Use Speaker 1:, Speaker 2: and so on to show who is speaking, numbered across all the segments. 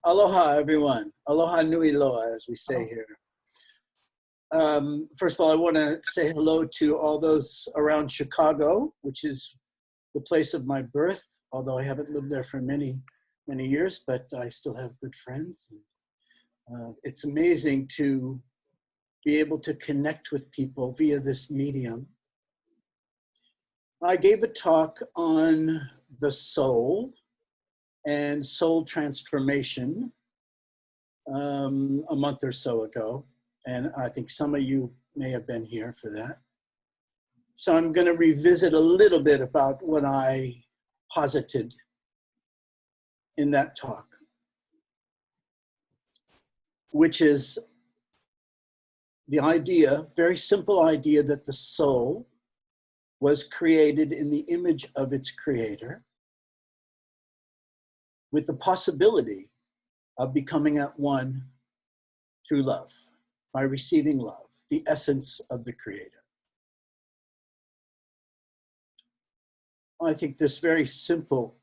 Speaker 1: Aloha, everyone. Aloha nui loa, as we say here. First of all, I want to say hello to all those around Chicago, which is the place of my birth, although I haven't lived there for many, many years, but I still have good friends. It's amazing to be able to connect with people via this medium. I gave a talk on the soul and soul transformation a month or so ago. And I think some of you may have been here for that. So I'm going to revisit a little bit about what I posited in that talk, which is the idea, very simple idea, that the soul was created in the image of its creator, with the possibility of becoming at one through love, by receiving love, the essence of the creator. I think this very simple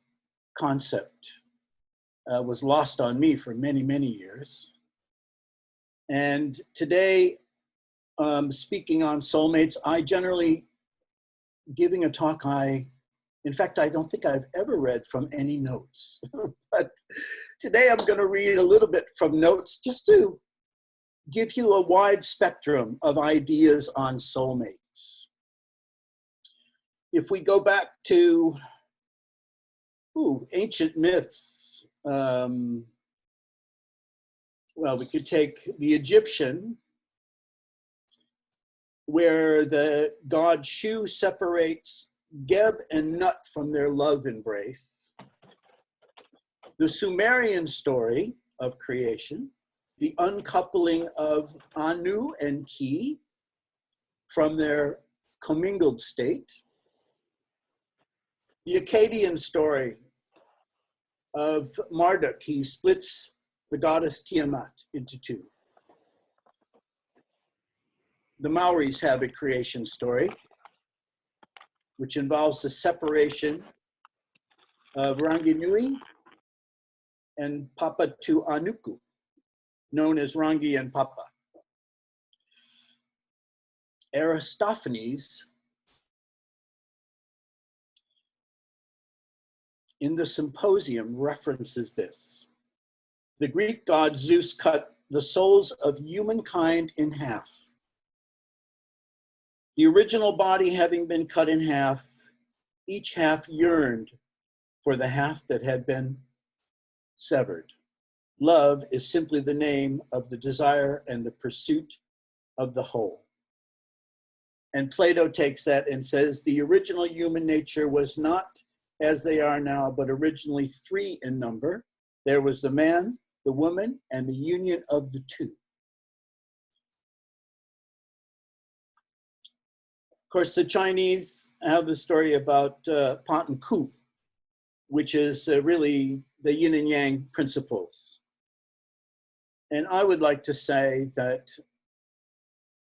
Speaker 1: concept was lost on me for many, many years. And today, speaking on soulmates, I generally, giving a talk, in fact, I don't think I've ever read from any notes. But today I'm going to read a little bit from notes just to give you a wide spectrum of ideas on soulmates. If we go back to ancient myths, well, we could take the Egyptian, where the god Shu separates Geb and Nut from their love embrace. The Sumerian story of creation, the uncoupling of Anu and Ki from their commingled state. The Akkadian story of Marduk, he splits the goddess Tiamat into two. The Maoris have a creation story, which involves the separation of Ranginui and Papa to Anuku, known as Rangi and Papa. Aristophanes, in the Symposium, references this. The Greek god Zeus cut the souls of humankind in half. The original body having been cut in half, each half yearned for the half that had been severed. Love is simply the name of the desire and the pursuit of the whole. And Plato takes that and says the original human nature was not as they are now, but originally three in number. There was the man, the woman, and the union of the two. Of course, the Chinese have the story about Pot and Ku, which is really the yin and yang principles. And I would like to say that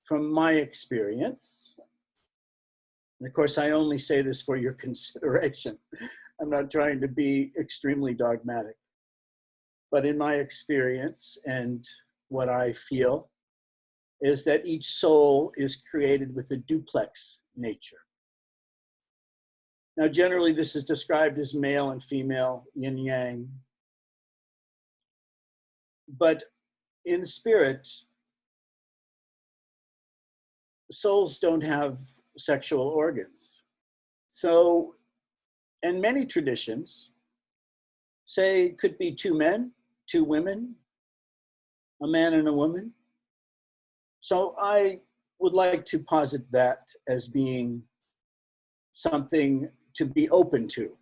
Speaker 1: from my experience, and of course I only say this for your consideration, I'm not trying to be extremely dogmatic, but in my experience and what I feel is that each soul is created with a duplex nature. Now, generally, this is described as male and female, yin yang. But in spirit, souls don't have sexual organs. So, in many traditions, say it could be two men, two women, a man and a woman. So I would like to posit that as being something to be open to,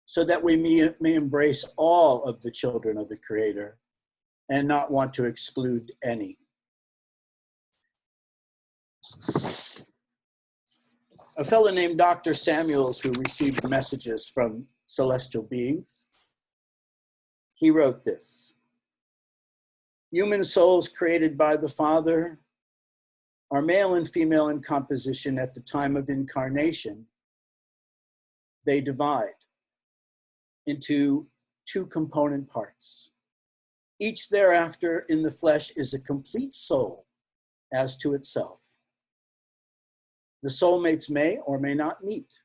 Speaker 1: so that we may embrace all of the children of the Creator and not want to exclude any. A fellow named Dr. Samuels, who received messages from celestial beings, he wrote this: human souls created by the Father are male and female in composition. At the time of incarnation, they divide into two component parts. Each thereafter in the flesh is a complete soul as to itself. The soulmates may or may not meet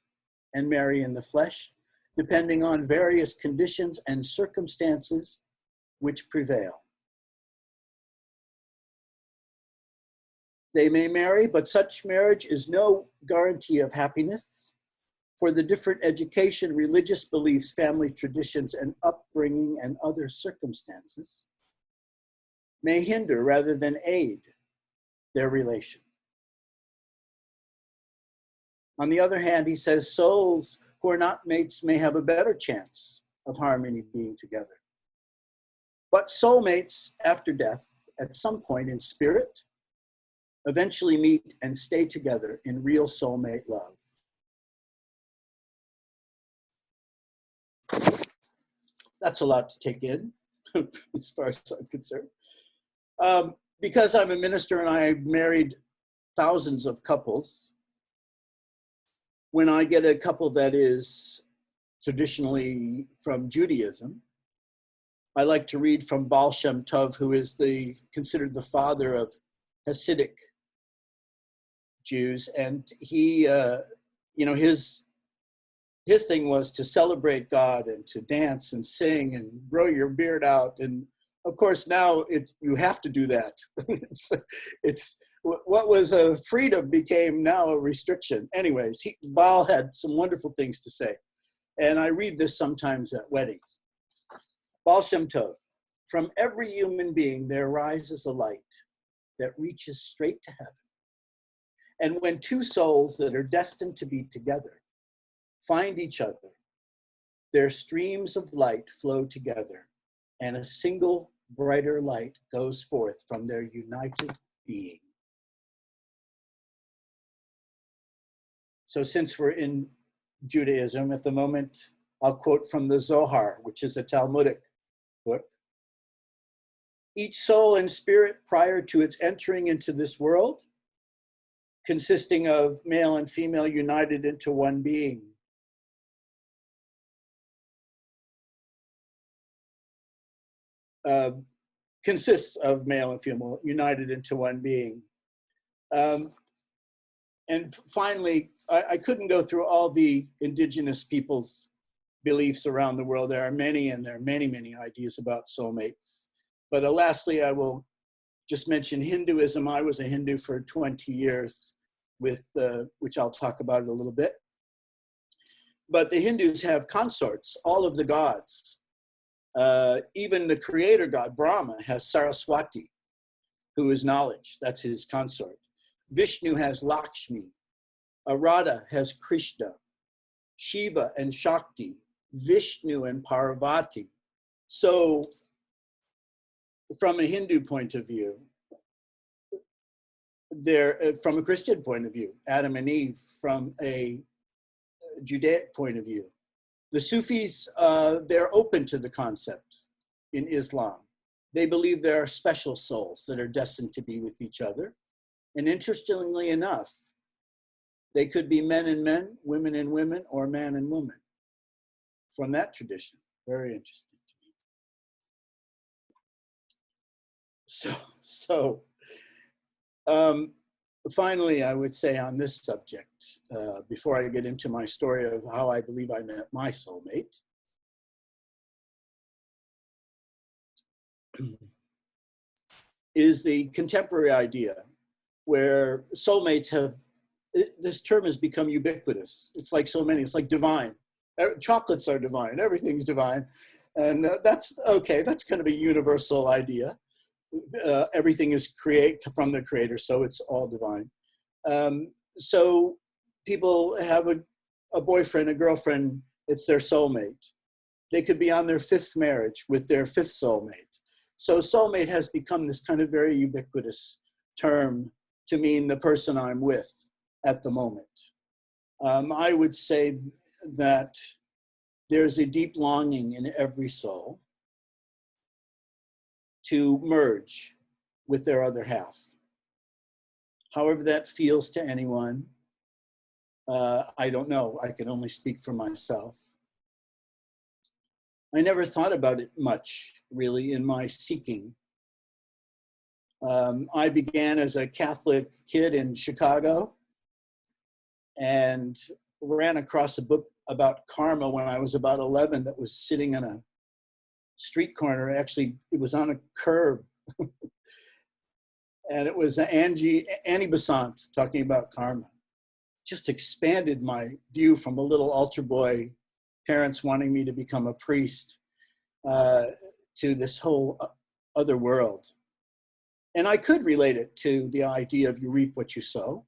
Speaker 1: and marry in the flesh, depending on various conditions and circumstances which prevail. They may marry, but such marriage is no guarantee of happiness, for the different education, religious beliefs, family traditions, and upbringing and other circumstances may hinder rather than aid their relation. On the other hand, he says souls who are not mates may have a better chance of harmony being together. But soulmates after death, at some point in spirit, eventually meet and stay together in real soulmate love. That's a lot to take in, as far as I'm concerned. Because I'm a minister and I've married thousands of couples, when I get a couple that is traditionally from Judaism, I like to read from Baal Shem Tov, who is considered the father of Hasidic Jews. And he, his thing was to celebrate God and to dance and sing and grow your beard out. And of course, now you have to do that. it's what was a freedom became now a restriction. Anyways, Baal had some wonderful things to say. And I read this sometimes at weddings. Baal Shem Tov, from every human being there rises a light that reaches straight to heaven. And when two souls that are destined to be together find each other, their streams of light flow together, and a single brighter light goes forth from their united being. So since we're in Judaism at the moment, I'll quote from the Zohar, which is a Talmudic book. Each soul and spirit prior to its entering into this world, consisting of male and female united into one being, consists of male and female united into one being. And finally, I couldn't go through all the indigenous people's beliefs around the world. There are many, and there are many, many ideas about soulmates. But lastly, I will just mention Hinduism. I was a Hindu for 20 years, which I'll talk about it a little bit. But the Hindus have consorts, all of the gods. Even the creator god, Brahma, has Saraswati, who is knowledge. That's his consort. Vishnu has Lakshmi. Radha has Krishna. Shiva and Shakti. Vishnu and Parvati. So, from a Hindu point of view, from a Christian point of view, Adam and Eve, from a Judaic point of view. The Sufis, they're open to the concept in Islam. They believe there are special souls that are destined to be with each other. And interestingly enough, they could be men and men, women and women, or man and woman. From that tradition, very interesting to me. Finally, I would say on this subject, before I get into my story of how I believe I met my soulmate, is the contemporary idea where soulmates this term has become ubiquitous. It's like so many, it's like divine. Chocolates are divine, everything's divine. And that's okay, that's kind of a universal idea. Everything is from the creator, so it's all divine. So people have a boyfriend, a girlfriend, it's their soulmate. They could be on their fifth marriage with their fifth soulmate. So soulmate has become this kind of very ubiquitous term to mean the person I'm with at the moment. I would say that there's a deep longing in every soul to merge with their other half. However that feels to anyone, I don't know. I can only speak for myself. I never thought about it much, really, in my seeking. I began as a Catholic kid in Chicago and ran across a book about karma when I was about 11 that was sitting in a street corner. Actually, it was on a curb. And it was Annie Besant talking about karma. Just expanded my view from a little altar boy, parents wanting me to become a priest, to this whole other world. And I could relate it to the idea of you reap what you sow,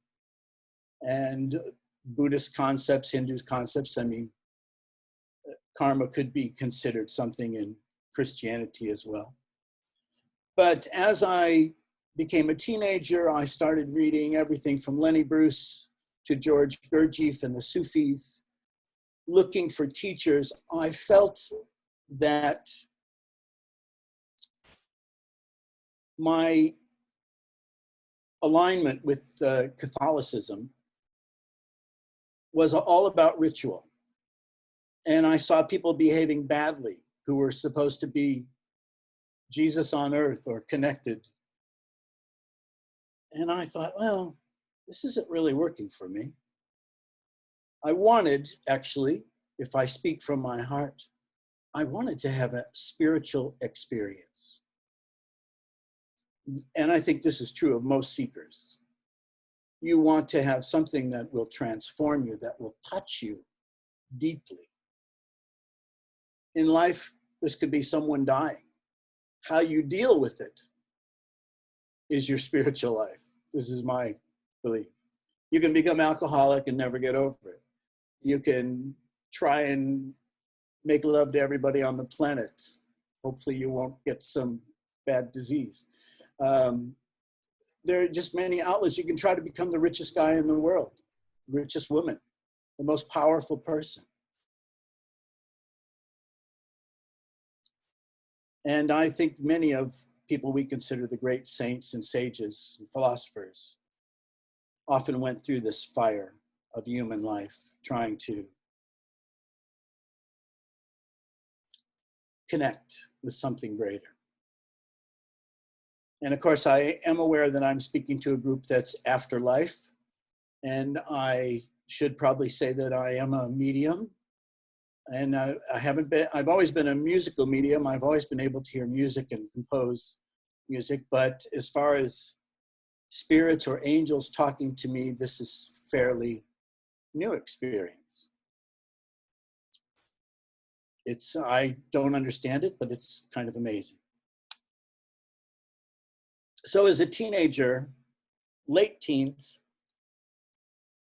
Speaker 1: and Buddhist concepts, Hindu concepts. I mean, karma could be considered something in Christianity as well. But as I became a teenager, I started reading everything from Lenny Bruce to George Gurdjieff and the Sufis, looking for teachers. I felt that my alignment with Catholicism was all about ritual. And I saw people behaving badly who were supposed to be Jesus on earth or connected. And I thought, well, this isn't really working for me. I wanted, actually, if I speak from my heart, I wanted to have a spiritual experience. And I think this is true of most seekers. You want to have something that will transform you, that will touch you deeply. In life, this could be someone dying. How you deal with it is your spiritual life. This is my belief. You can become alcoholic and never get over it. You can try and make love to everybody on the planet. Hopefully you won't get some bad disease. There are just many outlets. You can try to become the richest guy in the world, richest woman, the most powerful person. And I think many of people we consider the great saints and sages and philosophers often went through this fire of human life, trying to connect with something greater. And of course, I am aware that I'm speaking to a group that's afterlife, and I should probably say that I am a medium. And I've always been a musical medium. I've always been able to hear music and compose music. But as far as spirits or angels talking to me, this is fairly new experience. I don't understand it, but it's kind of amazing. So as a teenager, late teens,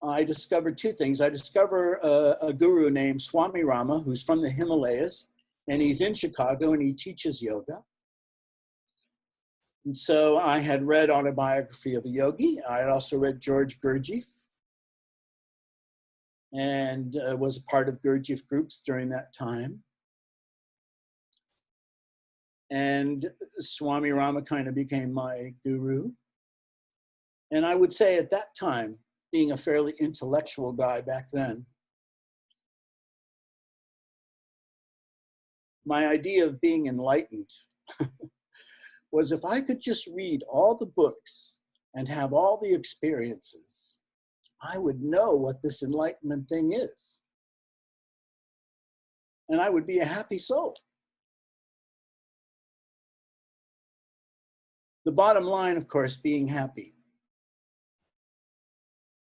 Speaker 1: I discovered two things. I discovered a guru named Swami Rama, who's from the Himalayas, and he's in Chicago and he teaches yoga. And so I had read Autobiography of a Yogi. I had also read George Gurdjieff and was a part of Gurdjieff groups during that time. And Swami Rama kind of became my guru. And I would say at that time, being a fairly intellectual guy back then, my idea of being enlightened was if I could just read all the books and have all the experiences, I would know what this enlightenment thing is. And I would be a happy soul. The bottom line, of course, being happy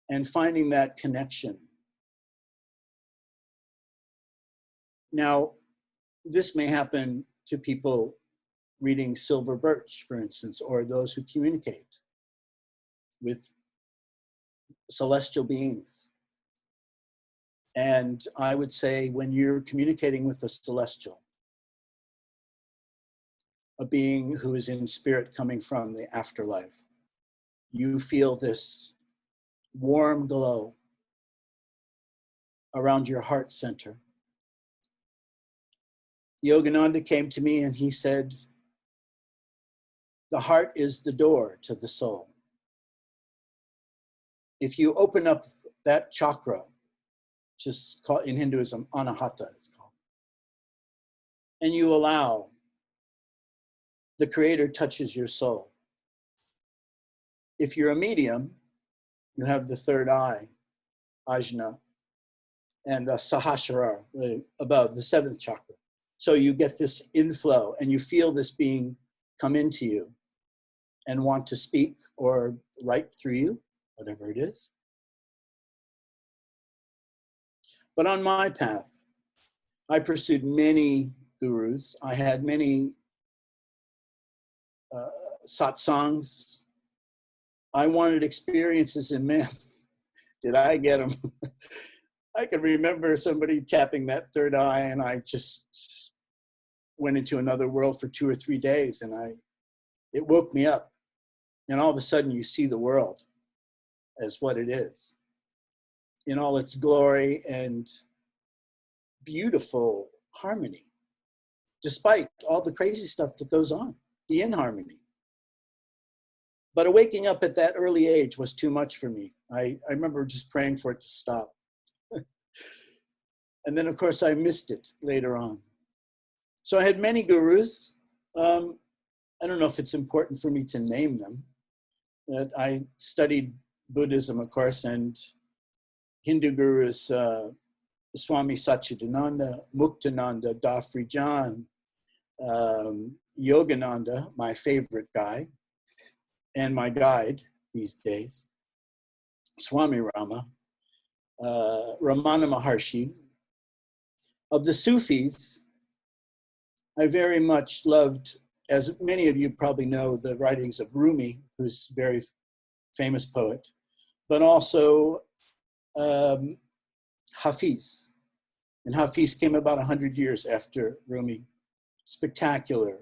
Speaker 1: and finding that connection. Now, this may happen to people reading Silver Birch, for instance, or those who communicate with celestial beings. And I would say when you're communicating with a celestial, a being who is in spirit coming from the afterlife, you feel this warm glow around your heart center. Yogananda came to me and he said, the heart is the door to the soul. If you open up that chakra, just called in Hinduism, anahata it's called, and you allow, the Creator touches your soul. If you're a medium, you have the third eye, ajna, and the sahasrara, above the seventh chakra. So you get this inflow and you feel this being come into you and want to speak or write through you, whatever it is. But on my path, I pursued many gurus. I had many satsangs. I wanted experiences, and man, did I get them. I can remember somebody tapping that third eye, and I just went into another world for 2 or 3 days, and it woke me up. And all of a sudden you see the world as what it is, in all its glory and beautiful harmony, despite all the crazy stuff that goes on, the inharmony. But waking up at that early age was too much for me. I remember just praying for it to stop. And then, of course, I missed it later on. So I had many gurus. I don't know if it's important for me to name them. But I studied Buddhism, of course, and Hindu gurus, Swami Satchidananda, Muktananda, Dafri Jan, Yogananda, my favorite guy, and my guide these days, Swami Rama, Ramana Maharshi. Of the Sufis, I very much loved, as many of you probably know, the writings of Rumi, who's a very famous poet, but also Hafiz. And Hafiz came about 100 years after Rumi. Spectacular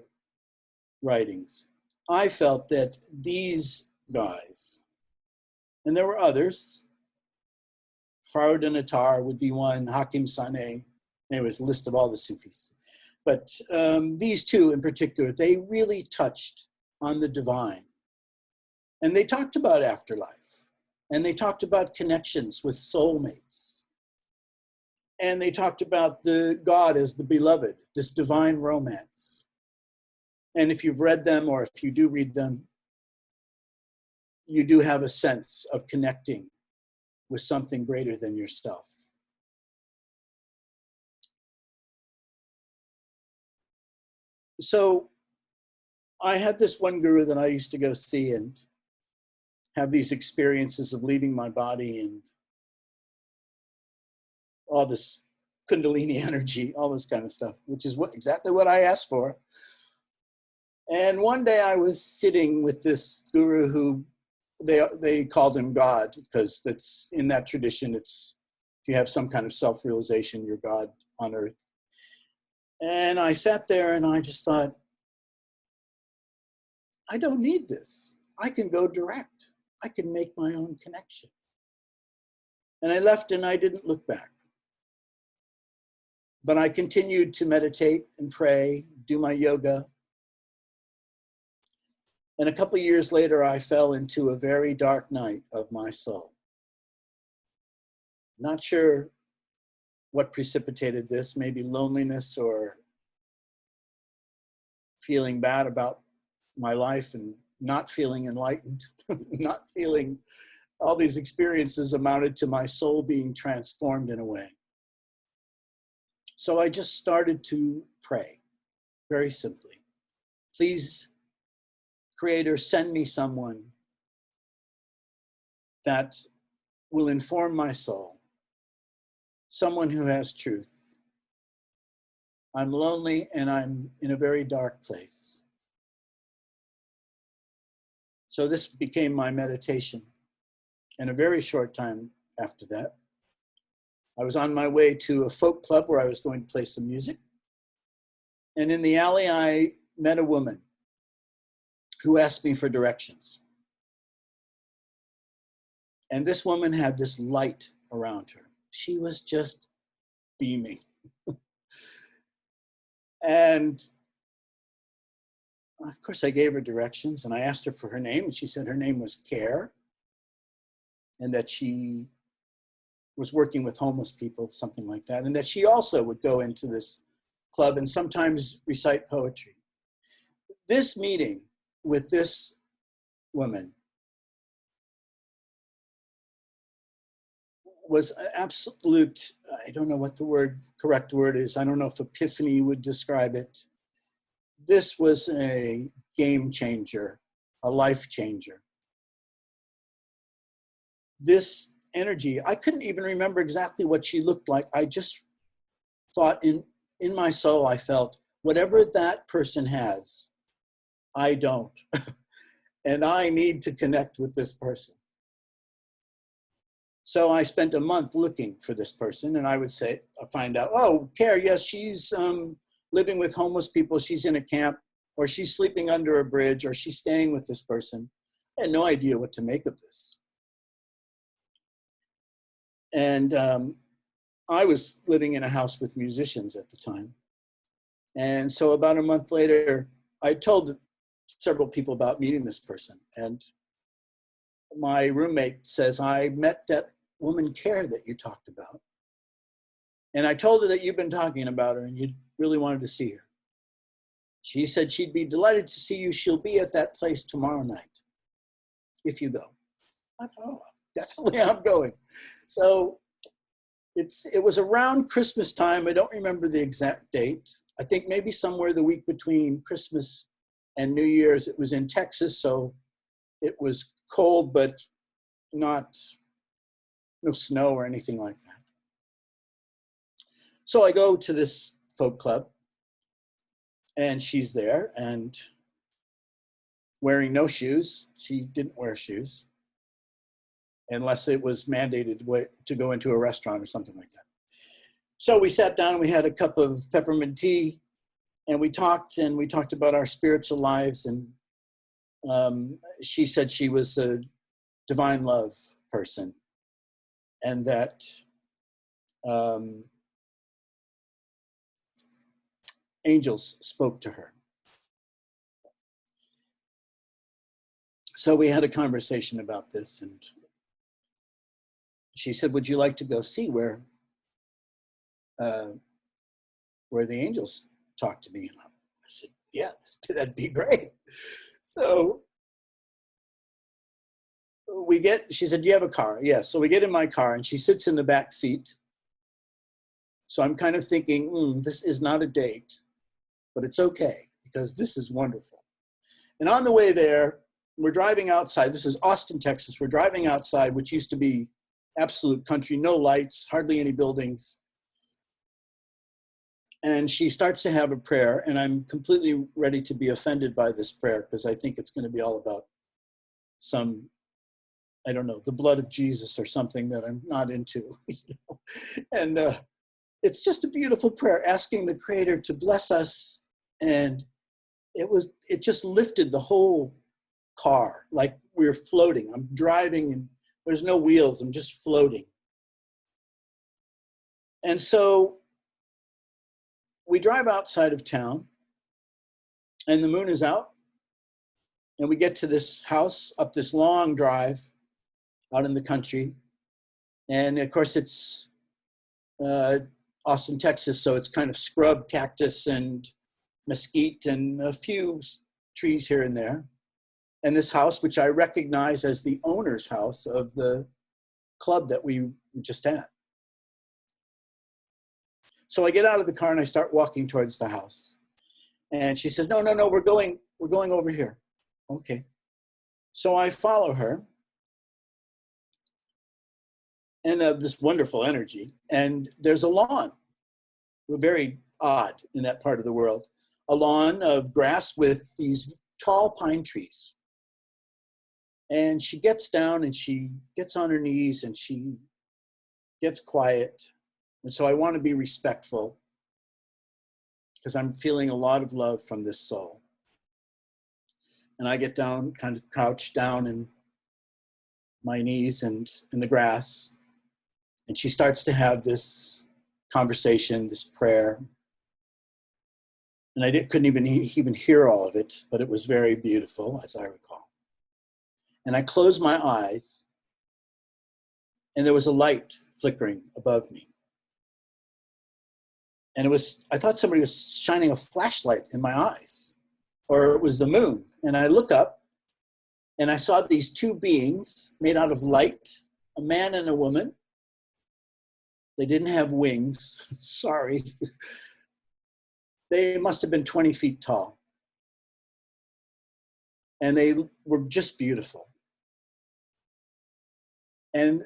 Speaker 1: writings. I felt that these guys, and there were others, Farud Attar would be one, Hakim Saneh, there was a list of all the Sufis. But these two in particular, they really touched on the divine. And they talked about afterlife. And they talked about connections with soulmates. And they talked about the God as the beloved, this divine romance. And if you've read them, or if you do read them, you do have a sense of connecting with something greater than yourself. So I had this one guru that I used to go see and have these experiences of leaving my body and all this Kundalini energy, all this kind of stuff, which is exactly what I asked for. And one day I was sitting with this guru who they called him God, because that's in that tradition, it's if you have some kind of self-realization, you're God on earth. And I sat there and I just thought, I don't need this. I can go direct. I can make my own connection. And I left and I didn't look back. But I continued to meditate and pray, do my yoga. And a couple of years later, I fell into a very dark night of my soul. Not sure what precipitated this, maybe loneliness or feeling bad about my life and not feeling enlightened, not feeling all these experiences amounted to my soul being transformed in a way. So I just started to pray, very simply. Please, Creator, send me someone that will inform my soul, someone who has truth. I'm lonely and I'm in a very dark place. So this became my meditation. And a very short time after that, I was on my way to a folk club where I was going to play some music. And in the alley, I met a woman who asked me for directions. And this woman had this light around her. She was just beaming. And of course, I gave her directions and I asked her for her name, and she said her name was Care, and that she was working with homeless people, something like that, and that she also would go into this club and sometimes recite poetry. This meeting with this woman was an absolute, I don't know what the correct word is. I don't know if epiphany would describe it. This was a game changer, a life changer. This energy, I couldn't even remember exactly what she looked like. I just thought in my soul, I felt whatever that person has, I don't. And I need to connect with this person. So I spent a month looking for this person, and I would find out, oh, Care, yes, she's living with homeless people. She's in a camp, or she's sleeping under a bridge, or she's staying with this person. I had no idea what to make of this. And I was living in a house with musicians at the time. And so about a month later, I told several people about meeting this person. And my roommate says, I met that woman Care that you talked about. And I told her that you've been talking about her and you really wanted to see her. She said she'd be delighted to see you. She'll be at that place tomorrow night, if you go. I thought, oh, definitely I'm going. So it was around Christmas time. I don't remember the exact date. I think maybe somewhere the week between Christmas and New Year's. It was in Texas, so it was cold, but no snow or anything like that. So I go to this folk club, and she's there and wearing no shoes. She didn't wear shoes unless it was mandated to go into a restaurant or something like that. So we sat down, we had a cup of peppermint tea, and we talked about our spiritual lives. And she said she was a divine love person, and that angels spoke to her. So we had a conversation about this, and she said, would you like to go see where the angels talk to me? And I said, yeah, that'd be great. So she said, do you have a car? Yes. So we get in my car, and she sits in the back seat. So I'm kind of thinking, this is not a date, but it's okay, because this is wonderful. And on the way there, we're driving outside. This is Austin, Texas. We're driving outside, which used to be absolute country, no lights, hardly any buildings. And she starts to have a prayer, and I'm completely ready to be offended by this prayer, because I think it's going to be all about some, I don't know, the blood of Jesus or something that I'm not into. And it's just a beautiful prayer, asking the Creator to bless us. And it just lifted the whole car, like we were floating. I'm driving, and there's no wheels. I'm just floating. And so we drive outside of town, and the moon is out, and we get to this house up this long drive out in the country. And of course, it's Austin, Texas, so it's kind of scrub, cactus, and mesquite, and a few trees here and there. And this house, which I recognize as the owner's house of the club that we just at. So I get out of the car and I start walking towards the house. And she says, no, we're going over here. Okay. So I follow her, and this wonderful energy. And there's a lawn, very odd in that part of the world, a lawn of grass with these tall pine trees. And she gets down and she gets on her knees and she gets quiet. And so I want to be respectful, because I'm feeling a lot of love from this soul. And I get down, kind of crouch down in my knees and in the grass. And she starts to have this conversation, this prayer. And I couldn't even hear all of it, but it was very beautiful, as I recall. And I closed my eyes, and there was a light flickering above me. And I thought somebody was shining a flashlight in my eyes, or it was the moon. And I look up and I saw these two beings made out of light, a man and a woman. They didn't have wings, sorry. They must have been 20 feet tall. And they were just beautiful. And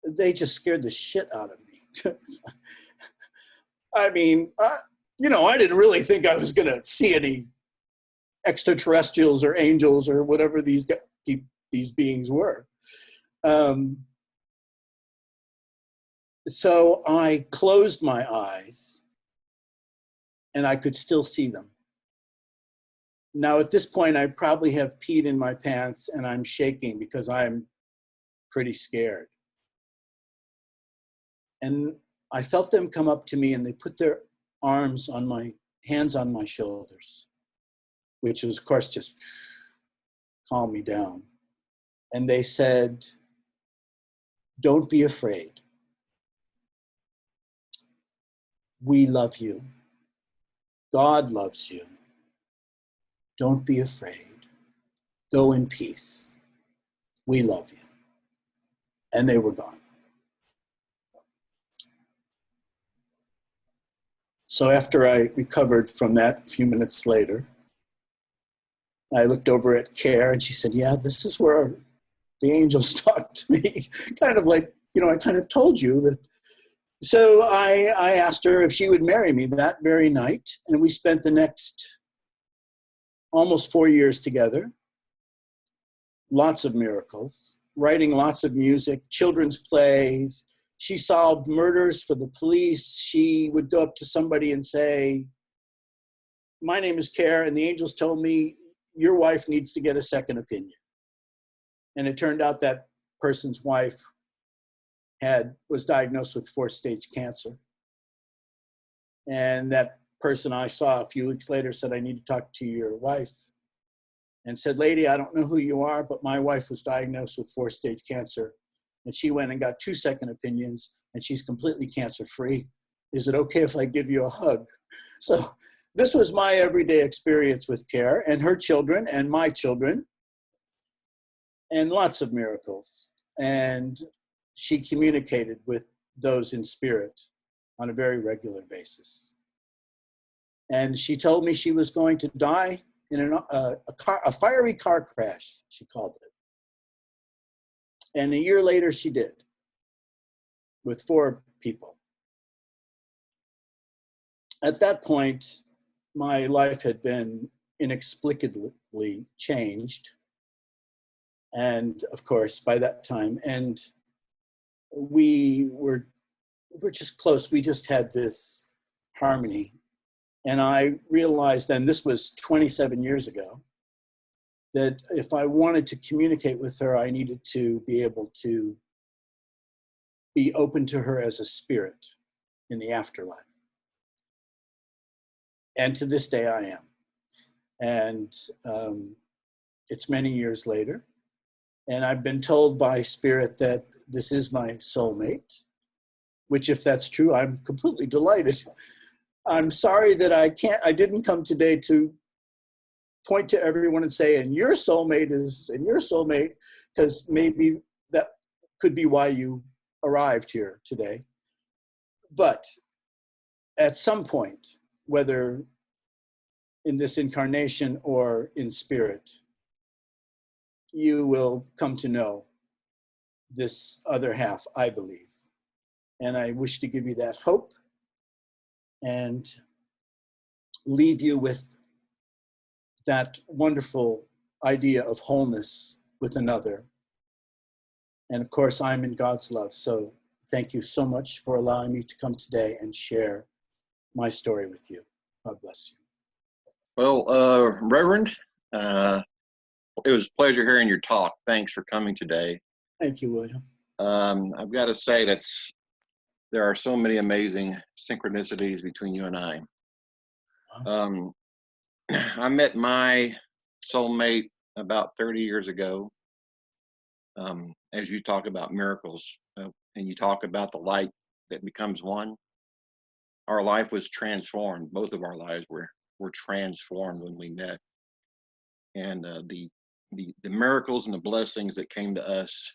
Speaker 1: they just scared the shit out of me. I mean, you know, I didn't really think I was going to see any extraterrestrials or angels or whatever these beings were. So I closed my eyes and I could still see them. Now at this point, I probably have peed in my pants and I'm shaking because I'm pretty scared. And I felt them come up to me and they put their hands on my shoulders, which was, of course, just calm me down. And they said, "Don't be afraid. We love you. God loves you. Don't be afraid. Go in peace. We love you." And they were gone. So after I recovered from that, a few minutes later, I looked over at Care and she said, "Yeah, this is where the angels talked to me." Kind of like, you know, I kind of told you that. So I asked her if she would marry me that very night. And we spent the next almost 4 years together. Lots of miracles, writing lots of music, children's plays. She solved murders for the police. She would go up to somebody and say, "My name is Care, and the angels told me your wife needs to get a second opinion." And it turned out that person's wife was diagnosed with 4th-stage cancer. And that person I saw a few weeks later said, "I need to talk to your wife." And said, "Lady, I don't know who you are, but my wife was diagnosed with 4th-stage cancer. And she went and got 2 second opinions, and she's completely cancer-free. Is it okay if I give you a hug?" So this was my everyday experience with Care and her children and my children, and lots of miracles. And she communicated with those in spirit on a very regular basis. And she told me she was going to die in a fiery car crash, she called it. And a year later, she did, with 4 people. At that point, my life had been inexplicably changed. And of course, by that time, and we were just close. We just had this harmony. And I realized then, this was 27 years ago, that if I wanted to communicate with her, I needed to be able to be open to her as a spirit in the afterlife. And to this day, I am. And it's many years later. And I've been told by spirit that this is my soulmate, which, if that's true, I'm completely delighted. I'm sorry that I didn't come today to point to everyone and say, and your soulmate, because maybe that could be why you arrived here today. But at some point, whether in this incarnation or in spirit, you will come to know this other half, I believe. And I wish to give you that hope and leave you with that wonderful idea of wholeness with another. And of course, I'm in God's love. So thank you so much for allowing me to come today and share my story with you. God bless you.
Speaker 2: Well, Reverend, it was a pleasure hearing your talk. Thanks for coming today.
Speaker 1: Thank you, William.
Speaker 2: I've got to say there are so many amazing synchronicities between you and I. I met my soulmate about 30 years ago. As you talk about miracles, and you talk about the light that becomes one, our life was transformed. Both of our lives were transformed when we met. And the miracles and the blessings that came to us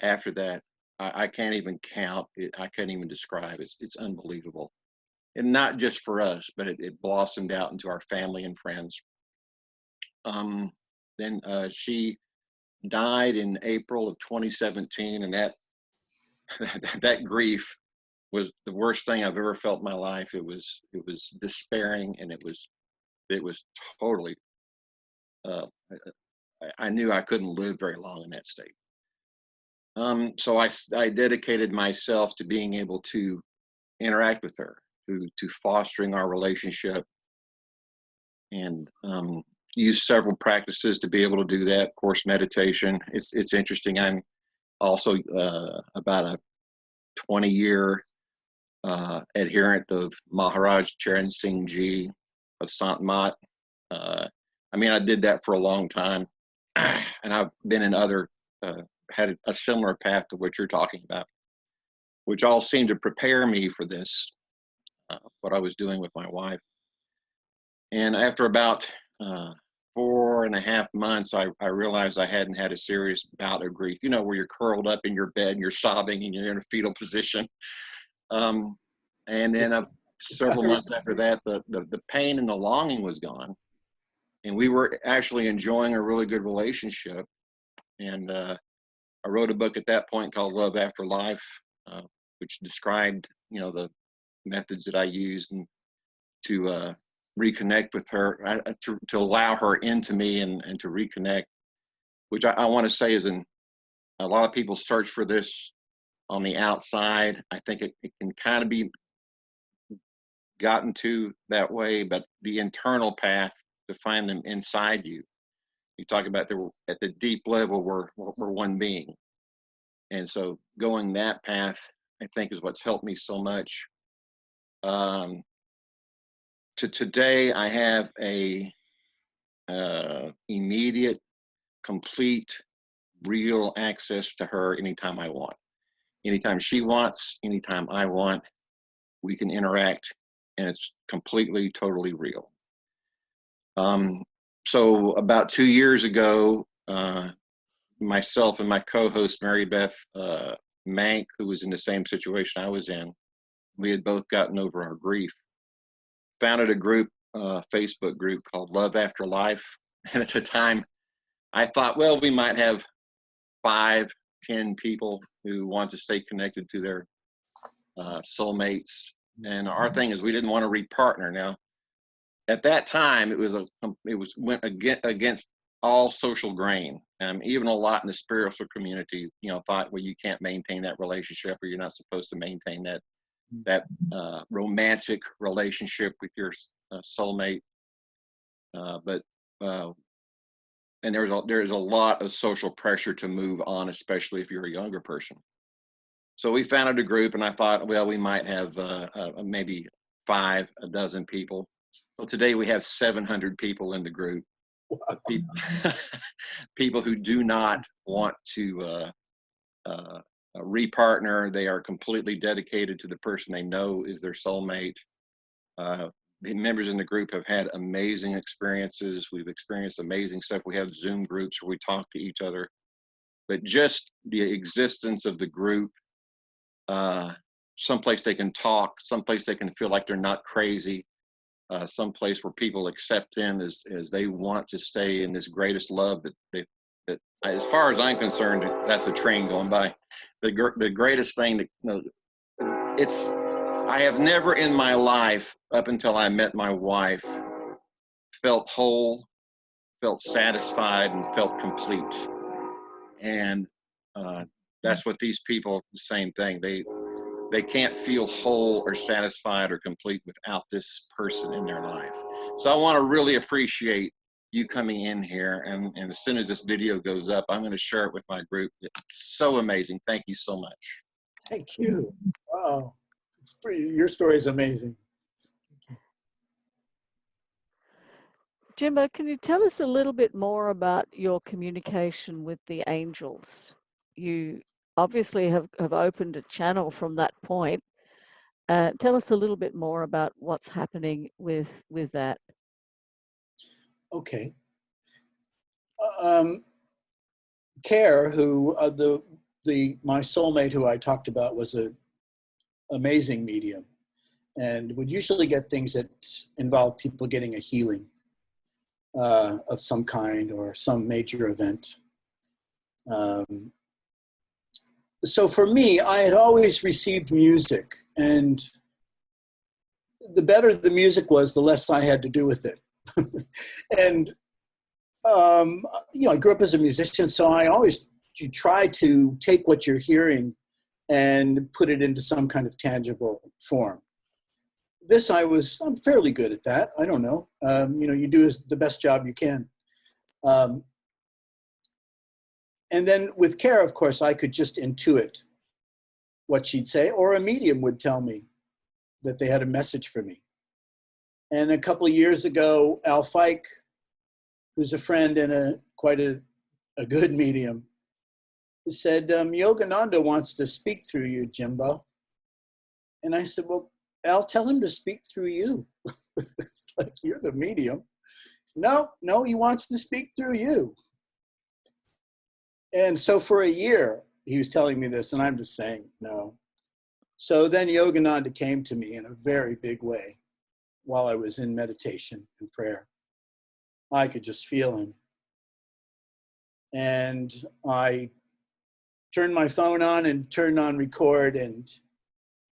Speaker 2: after that, I can't even count it. I can't even describe. It's unbelievable. And not just for us, but it blossomed out into our family and friends. Then she died in April of 2017, and that that grief was the worst thing I've ever felt in my life. It was despairing, and it was totally. I knew I couldn't live very long in that state. So I dedicated myself to being able to interact with her, to fostering our relationship, and use several practices to be able to do that. Of course, meditation. It's interesting. I'm also about a 20-year adherent of Maharaj Charan Singh Ji of Sant Mat. I mean, I did that for a long time, and I've been in other, had a similar path to what you're talking about, which all seemed to prepare me for this, what I was doing with my wife. And after about 4.5 months, I realized I hadn't had a serious bout of grief, you know, where you're curled up in your bed and you're sobbing and you're in a fetal position. And then several months after that, the pain and the longing was gone. And we were actually enjoying a really good relationship. And I wrote a book at that point called Love After Life, which described, you know, the methods that I used and to reconnect with her, to allow her into me and to reconnect, which I want to say is a lot of people search for this on the outside. I think it can kind of be gotten to that way, but the internal path to find them inside you. You talk about at the deep level, we're one being. And so going that path, I think, is what's helped me so much. To today, I have a immediate, complete, real access to her anytime I want. Anytime she wants, anytime I want, we can interact, and it's completely, totally real. So about 2 years ago, myself and my co-host Mary Beth Mank, who was in the same situation I was in, we had both gotten over our grief, founded a group, Facebook group called Love After Life. And at the time, I thought, well, we might have 5, 10 people who want to stay connected to their soulmates. And our thing is we didn't want to repartner. Now, at that time, it went against all social grain. Even a lot in the spiritual community, you know, thought, well, you can't maintain that relationship, or you're not supposed to maintain that romantic relationship with your soulmate. And there's a lot of social pressure to move on, especially if you're a younger person. So we founded a group, and I thought, well, we might have maybe 5, a dozen people. So today we have 700 people in the group. Wow. People who do not want to repartner. They are completely dedicated to the person they know is their soulmate. The members in the group have had amazing experiences. We've experienced amazing stuff. We have Zoom groups where we talk to each other. But just the existence of the group, someplace they can talk, someplace they can feel like they're not crazy, someplace where people accept them as they want to stay in this greatest love that as far as I'm concerned, that's a train going by. The greatest thing that, you know, I have never in my life, up until I met my wife, felt whole, felt satisfied, and felt complete. And that's what these people, the same thing. They can't feel whole or satisfied or complete without this person in their life. So I want to really appreciate you coming in here. And as soon as this video goes up, I'm going to share it with my group. It's so amazing. Thank you so much.
Speaker 1: Thank you. Wow. Your story is amazing.
Speaker 3: Jimbeau, can you tell us a little bit more about your communication with the angels? You obviously have opened a channel from that point. Tell us a little bit more about what's happening with that.
Speaker 1: Okay. Care, who my soulmate who I talked about was an amazing medium, and would usually get things that involve people getting a healing of some kind or some major event. So for me, I had always received music, and the better the music was, the less I had to do with it. And I grew up as a musician, so I always try to take what you're hearing and put it into some kind of tangible form. I'm fairly good at that. I don't know. You do the best job you can. And then with Care, of course, I could just intuit what she'd say, or a medium would tell me that they had a message for me. And a couple of years ago, Al Fike, who's a friend and quite a good medium, said, Yogananda wants to speak through you, Jimbeau. And I said, well, Al, tell him to speak through you. It's like, you're the medium. Said, no, he wants to speak through you. And so for a year, he was telling me this, and I'm just saying no. So then Yogananda came to me in a very big way while I was in meditation and prayer. I could just feel him. And I turned my phone on and turned on record, and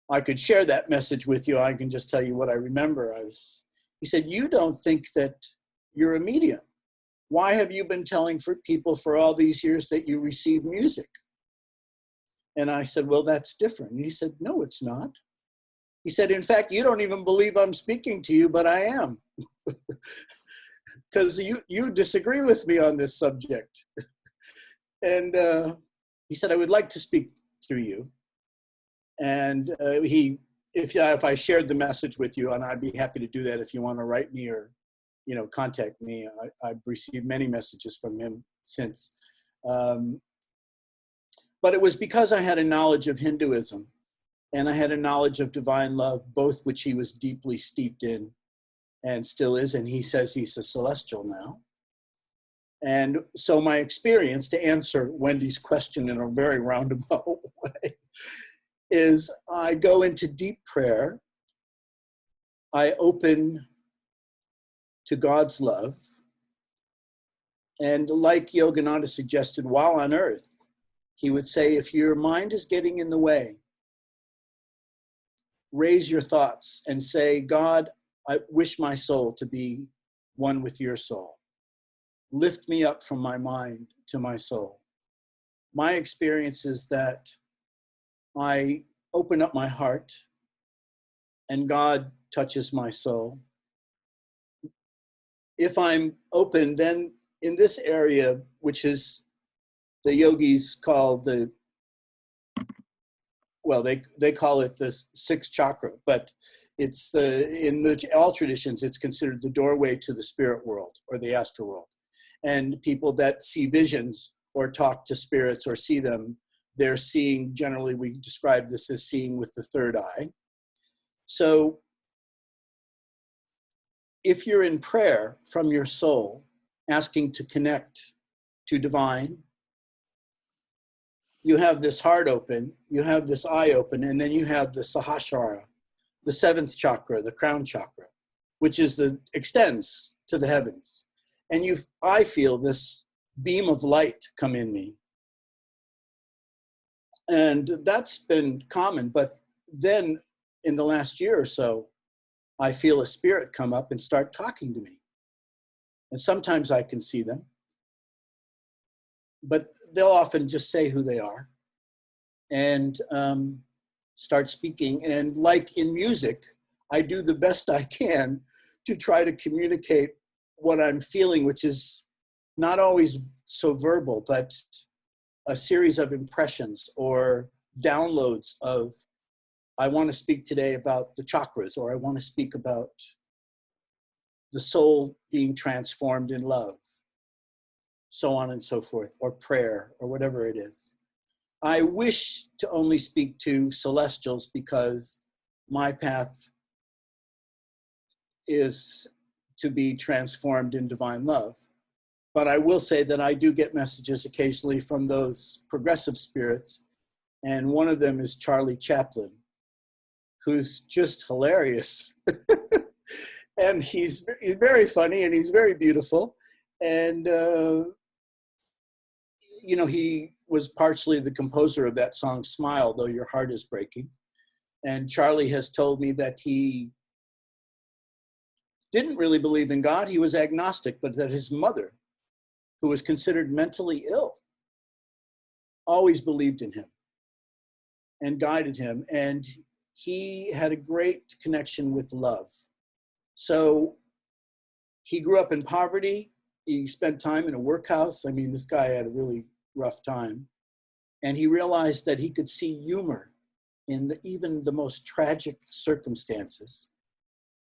Speaker 1: I could share that message with you. I can just tell you what I remember. He said, you don't think that you're a medium. Why have you been telling people for all these years that you receive music? And I said, well, that's different. And he said, no, it's not. He said, in fact, you don't even believe I'm speaking to you, but I am. Because you disagree with me on this subject. And he said, I would like to speak through you. And if I shared the message with you, and I'd be happy to do that if you want to write me or contact me. I've received many messages from him since. But it was because I had a knowledge of Hinduism, and I had a knowledge of divine love, both which he was deeply steeped in and still is, and he says he's a celestial now. And so my experience, to answer Wendy's question in a very roundabout way, is I go into deep prayer, I open to God's love, and like Yogananda suggested, while on earth, he would say, if your mind is getting in the way, raise your thoughts and say, God, I wish my soul to be one with your soul. Lift me up from my mind to my soul. My experience is that I open up my heart and God touches my soul. If I'm open, then in this area, which is the yogis call they call it the sixth chakra, but it's in all traditions, it's considered the doorway to the spirit world or the astral world. And people that see visions or talk to spirits or see them, they're seeing, generally we describe this as seeing with the third eye. So if you're in prayer from your soul, asking to connect to divine, you have this heart open, you have this eye open, and then you have the Sahasrara, the seventh chakra, the crown chakra, which extends to the heavens. And I feel this beam of light come in me. And that's been common, but then in the last year or so, I feel a spirit come up and start talking to me. And sometimes I can see them, but they'll often just say who they are and start speaking. And like in music, I do the best I can to try to communicate what I'm feeling, which is not always so verbal, but a series of impressions or downloads of, I want to speak today about the chakras, or I want to speak about the soul being transformed in love, so on and so forth, or prayer, or whatever it is. I wish to only speak to celestials because my path is to be transformed in divine love. But I will say that I do get messages occasionally from those progressive spirits. And one of them is Charlie Chaplin, who's just hilarious. And he's very funny and he's very beautiful. And, you know, he was partially the composer of that song, Smile, Though Your Heart Is Breaking. And Charlie has told me that he didn't really believe in God. He was agnostic, but that his mother, who was considered mentally ill, always believed in him and guided him. And he had a great connection with love. So he grew up in poverty. He spent time in a workhouse. I mean, this guy had a really rough time. And he realized that he could see humor in even the most tragic circumstances.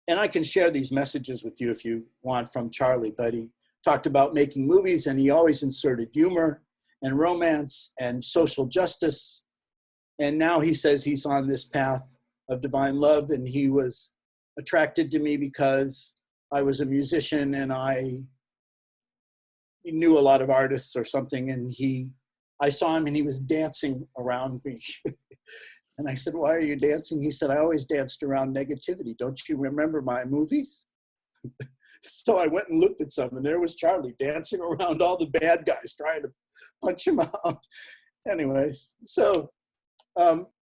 Speaker 1: And I can share these messages with you if you want from Charlie, but he talked about making movies and he always inserted humor and romance and social justice. And now he says he's on this path of divine love, and he was attracted to me because I was a musician and he knew a lot of artists or something, and I saw him and he was dancing around me. And I said, why are you dancing? He said, I always danced around negativity. Don't you remember my movies? So I went and looked at some, and there was Charlie dancing around all the bad guys, trying to punch him out. Anyways, so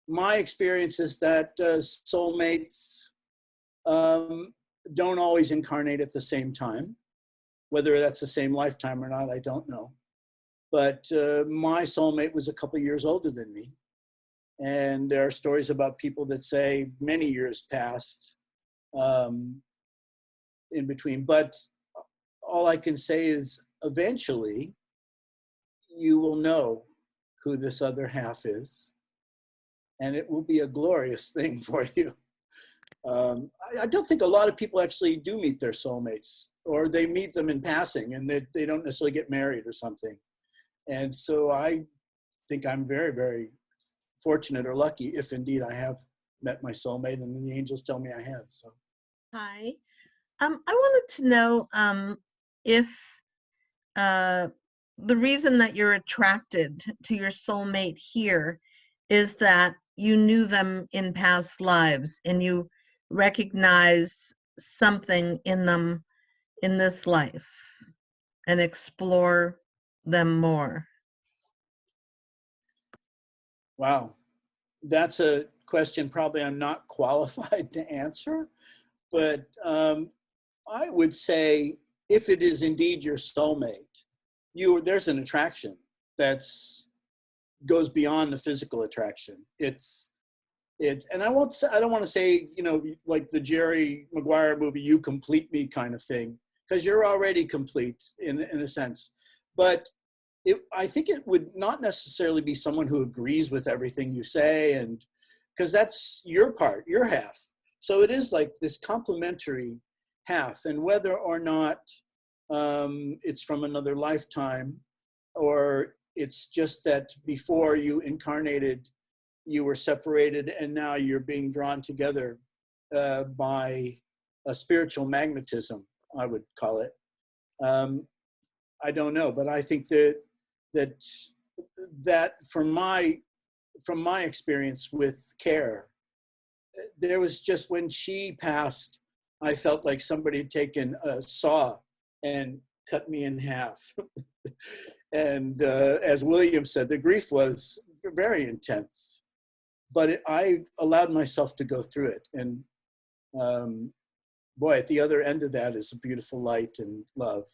Speaker 1: my experience is that soulmates don't always incarnate at the same time. Whether that's the same lifetime or not, I don't know. But my soulmate was a couple years older than me. And there are stories about people that say many years passed in between. But all I can say is eventually you will know who this other half is. And it will be a glorious thing for you. I don't think a lot of people actually do meet their soulmates, or they meet them in passing and they don't necessarily get married or something. And so I think I'm very, very fortunate or lucky if indeed I have met my soulmate, and the angels tell me I have. So.
Speaker 4: Hi. I wanted to know if the reason that you're attracted to your soulmate here is that you knew them in past lives and you recognize something in them in this life and explore them more.
Speaker 1: Wow. That's a question probably I'm not qualified to answer, but I would say if it is indeed your soulmate, there's an attraction that's goes beyond the physical attraction. And I don't want to say, you know, like the Jerry Maguire movie, you complete me kind of thing, because you're already complete in a sense. But I think it would not necessarily be someone who agrees with everything you say, and because that's your part, your half. So it is like this complementary half, and whether or not it's from another lifetime, or it's just that before you incarnated, you were separated, and now you're being drawn together by a spiritual magnetism, I would call it. I don't know, but I think that from my experience with Care, there was just, when she passed, I felt like somebody had taken a saw and cut me in half. And as William said, the grief was very intense, but I allowed myself to go through it. And boy, at the other end of that is a beautiful light and love.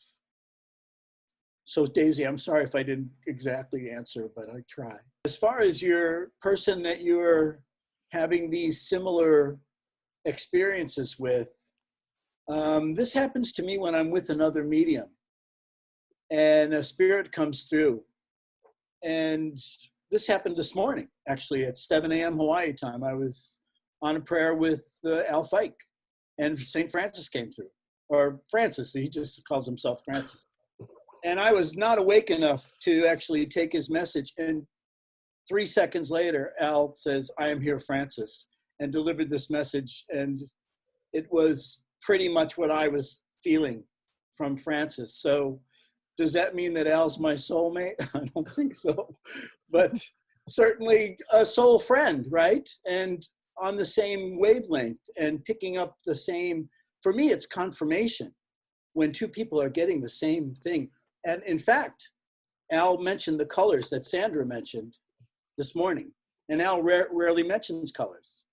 Speaker 1: So Daisy, I'm sorry if I didn't exactly answer, but I tried. As far as your person that you're having these similar experiences with, this happens to me when I'm with another medium and a spirit comes through. And this happened this morning, actually, at 7 a.m. Hawaii time. I was on a prayer with Al Fike, and St. Francis came through, or Francis, he just calls himself Francis. And I was not awake enough to actually take his message. And 3 seconds later, Al says, I am here, Francis. and delivered this message. And it was pretty much what I was feeling from Francis. So does that mean that Al's my soulmate? I don't think so, but certainly a soul friend, right? And on the same wavelength and picking up the same, for me, it's confirmation when two people are getting the same thing. And in fact, Al mentioned the colors that Sandra mentioned this morning, and Al rarely mentions colors.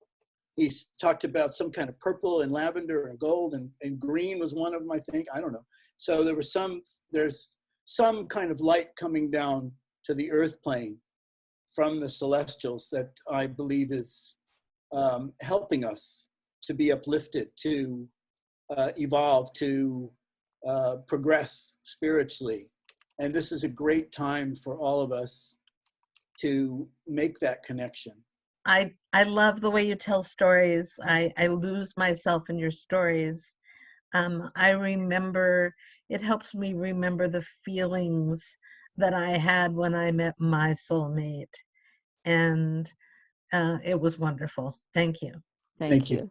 Speaker 1: He's talked about some kind of purple and lavender and gold, and green was one of them, I think. I don't know. So there's some kind of light coming down to the earth plane from the celestials that I believe is helping us to be uplifted, to evolve, to progress spiritually. And this is a great time for all of us to make that connection.
Speaker 4: I love the way you tell stories. I lose myself in your stories. I remember, it helps me remember the feelings that I had when I met my soulmate. And it was wonderful. Thank you.
Speaker 3: Thank you.